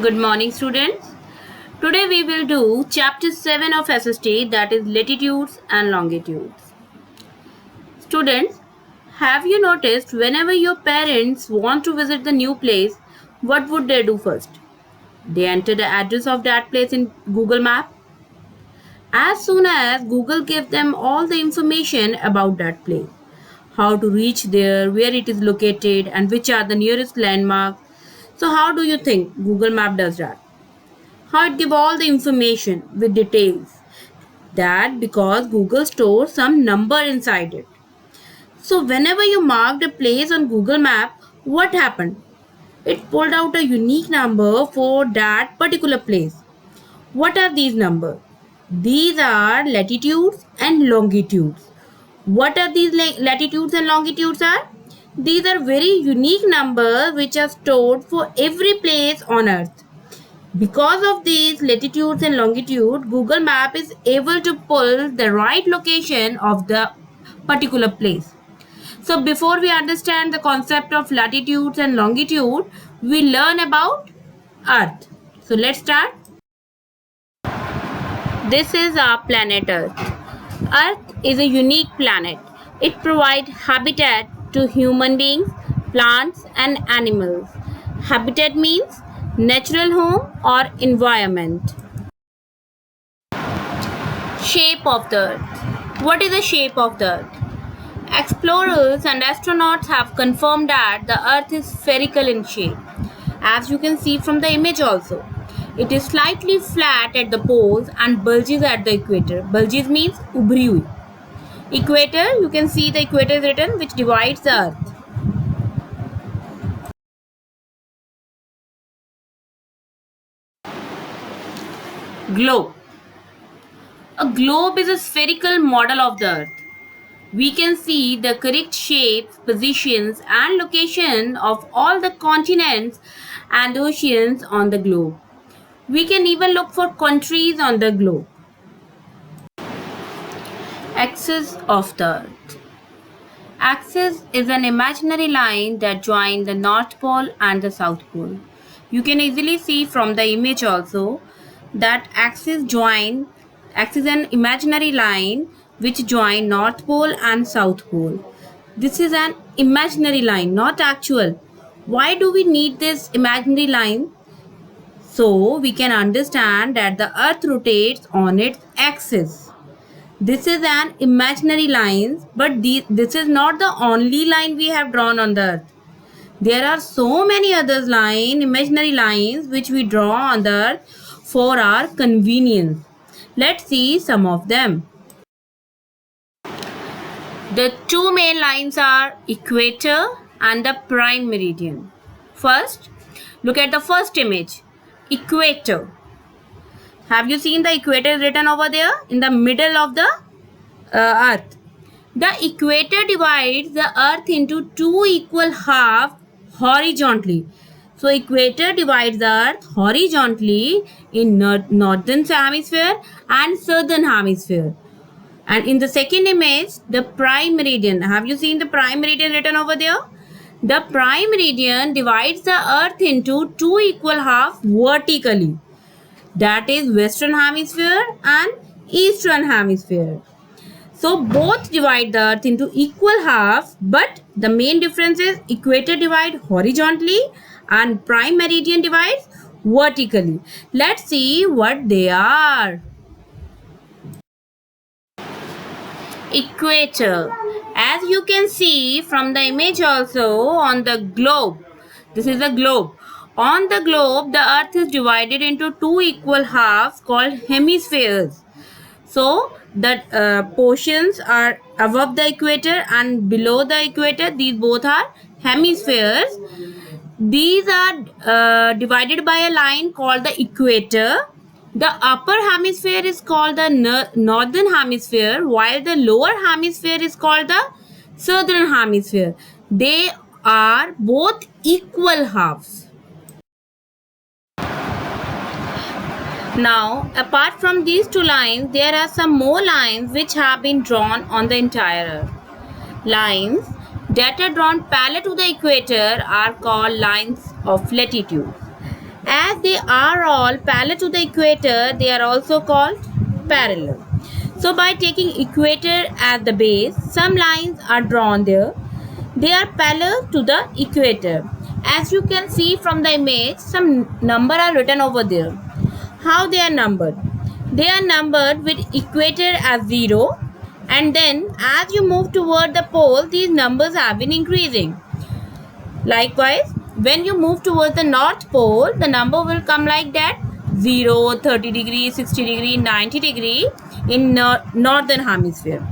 Good morning, students. Today we will do chapter 7 of SST, that is latitudes and longitudes. Students, have you noticed whenever your parents want to visit the new place, what would they do first? They enter the address of that place in Google Map. As soon as Google gives them all the information about that place, how to reach there, where it is located, and which are the nearest landmarks. So how do you think Google Map does that? How it give all the information with details? That because Google stores some number inside it. So whenever you marked a place on Google Map, what happened? It pulled out a unique number for that particular place. What are these numbers? These are latitudes and longitudes. What are these latitudes and longitudes are? These are very unique numbers which are stored for every place on earth. Because of these latitudes and longitude, Google Map is able to pull the right location of the particular place. So before we understand the concept of latitudes and longitude, we learn about Earth. So let's start. This is our planet Earth. Earth is a unique planet. It provides habitat to human beings, plants and animals. Habitat means natural home or environment. Shape of the Earth. What is the shape of the Earth? Explorers and astronauts have confirmed that the Earth is spherical in shape, as you can see from the image also. It is slightly flat at the poles and bulges at the equator. Bulges means ubri hui. Equator, you can see the equator is written, which divides the Earth. Globe. A globe is a spherical model of the Earth. We can see the correct shapes, positions and location of all the continents and oceans on the globe. We can even look for countries on the globe. Axis of the Earth. Axis is an imaginary line that joins the North Pole and the South Pole. You can easily see from the image also that axis is an imaginary line which join North Pole and South Pole. This is an imaginary line, not actual. Why do we need this imaginary line? So we can understand that the Earth rotates on its axis. This is an imaginary line, but this is not the only line we have drawn on the Earth. There are so many other imaginary lines which we draw on the Earth for our convenience. Let's see some of them. The two main lines are equator and the prime meridian. First, look at the first image, equator. Have you seen the equator written over there in the middle of the Earth? The equator divides the Earth into two equal halves horizontally. So equator divides the Earth horizontally in northern hemisphere and southern hemisphere. And in the second image, the prime meridian. Have you seen the prime meridian written over there? The prime meridian divides the Earth into two equal halves vertically. That is western hemisphere and eastern hemisphere. So both divide the Earth into equal halves, but the main difference is equator divide horizontally and prime meridian divides vertically. Let's see what they are. Equator. As you can see from the image also on the globe. This is a globe. On the globe, the Earth is divided into two equal halves called hemispheres. So the portions are above the equator and below the equator. These both are hemispheres. These are divided by a line called the equator. The upper hemisphere is called the northern hemisphere, while the lower hemisphere is called the southern hemisphere. They are both equal halves. Now, apart from these two lines, there are some more lines which have been drawn on the entire Earth. Lines that are drawn parallel to the equator are called lines of latitude. As as they are all parallel to the equator, they are also called parallel. So by taking equator as the base, some lines are drawn there. They are parallel to the equator. As you can see from the image, some number are written over there. How they are numbered? They are numbered with equator as 0, and then as you move toward the pole, these numbers have been increasing. Likewise, when you move towards the north pole, the number will come like that: 0, 30 degree, 60 degree, 90 degree in northern hemisphere.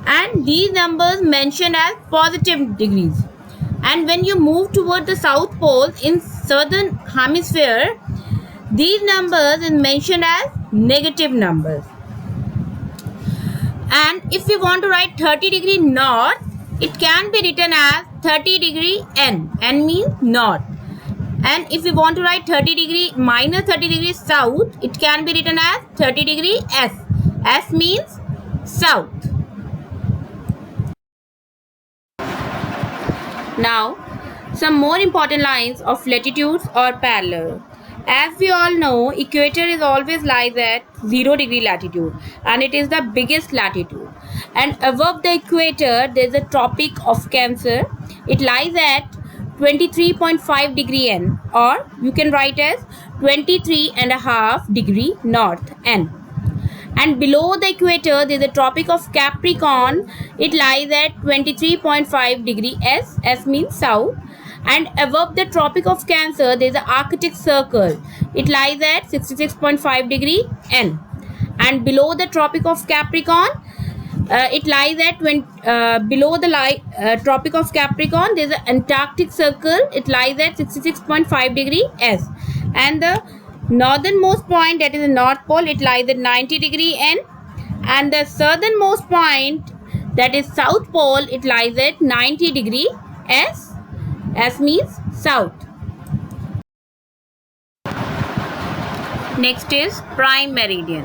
And these numbers mentioned as positive degrees. And when you move toward the south pole in southern hemisphere, these numbers is mentioned as negative numbers. And if we want to write 30 degree north, it can be written as 30 degree N. N means north. And if we want to write 30 degree minus 30 degree south, it can be written as 30 degree S. S means south. Now, some more important lines of latitudes or parallel. As we all know, equator is always lies at 0 degree latitude, and it is the biggest latitude. And above the equator, there is a Tropic of Cancer. It lies at 23.5 degree N, or you can write as 23.5 degree north N. And below the equator, there is the Tropic of Capricorn. It lies at 23.5 degree S. S means south. And above the Tropic of Cancer, there is the Arctic Circle. It lies at 66.5 degree N. And below the Tropic of Capricorn, it lies at below the Tropic of Capricorn, there is the Antarctic Circle. It lies at 66.5 degree S. And the northernmost point, that is the North Pole, it lies at 90 degree N. And the southernmost point, that is South Pole, it lies at 90 degree S. S means south. Next is prime meridian.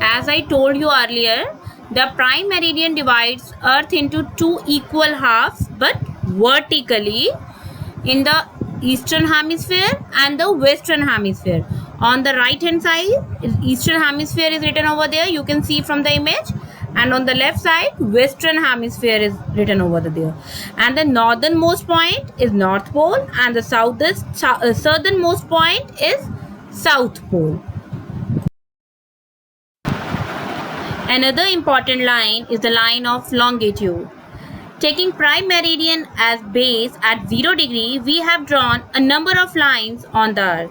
As I told you earlier, the prime meridian divides Earth into two equal halves, but vertically, in the eastern hemisphere and the western hemisphere. On the right hand side, eastern hemisphere is written over there, you can see from the image. And on the left side, western hemisphere is written over there. And the northernmost point is North Pole, and the southernmost point is South Pole. Another important line is the line of longitude. Taking prime meridian as base at 0 degree, we have drawn a number of lines on the Earth.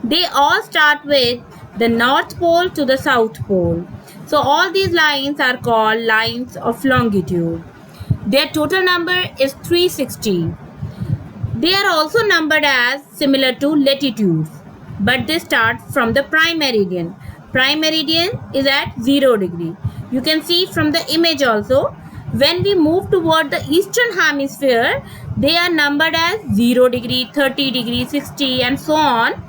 They all start with the North Pole to the South Pole. So all these lines are called lines of longitude. Their total number is 360. They are also numbered as similar to latitudes, but they start from the prime meridian. Prime meridian is at 0 degree. You can see from the image also. When we move toward the eastern hemisphere, they are numbered as 0 degree, 30 degree, 60 and so on.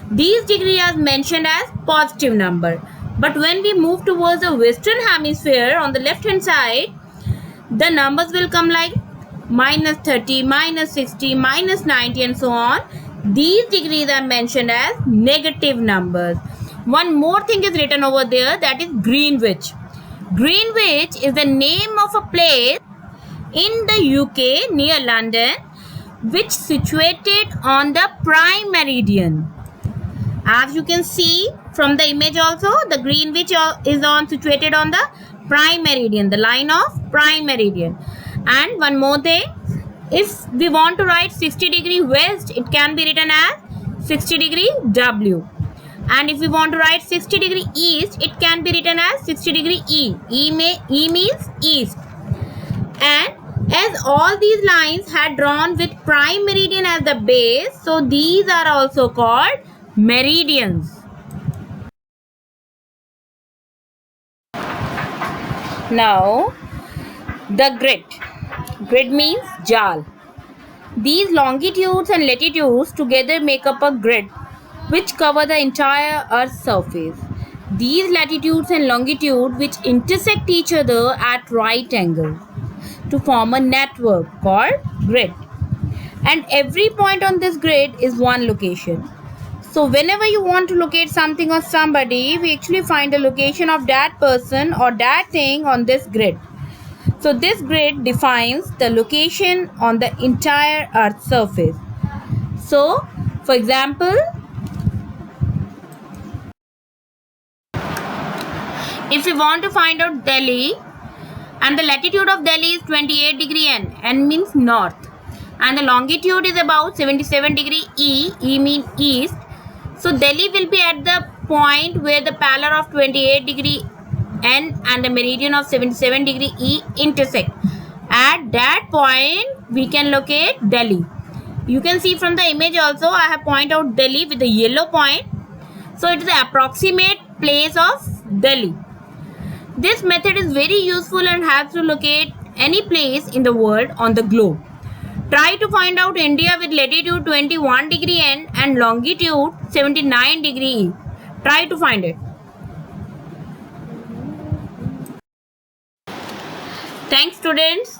These degrees are mentioned as positive number. But when we move towards the western hemisphere, on the left hand side, the numbers will come like minus 30, minus 60, minus 90 and so on. These degrees are mentioned as negative numbers. One more thing is written over there, that is Greenwich. Greenwich is the name of a place in the UK near London, which situated on the prime meridian. As you can see from the image also, the Greenwich is situated on the prime meridian, the line of prime meridian. And one more thing, if we want to write 60 degree west, it can be written as 60 degree W. And if we want to write 60 degree east, it can be written as 60 degree E. E means east. And as all these lines had drawn with prime meridian as the base, so these are also called meridians. Now, the grid. Grid means jal. These longitudes and latitudes together make up a grid which cover the entire Earth's surface. These latitudes and longitude which intersect each other at right angles to form a network called grid. And every point on this grid is one location. So whenever you want to locate something or somebody, we actually find the location of that person or that thing on this grid. So this grid defines the location on the entire Earth's surface. So, for example, if we want to find out Delhi, and the latitude of Delhi is 28 degree N means north, and the longitude is about 77 degree E means east. So Delhi will be at the point where the parallel of 28 degree N and the meridian of 77 degree E intersect. At that point, we can locate Delhi. You can see from the image also, I have pointed out Delhi with the yellow point. So it is the approximate place of Delhi. This method is very useful and helps to locate any place in the world on the globe. Try to find out India with latitude 21 degree N and longitude 79 degree E. Try to find it. Thanks, students.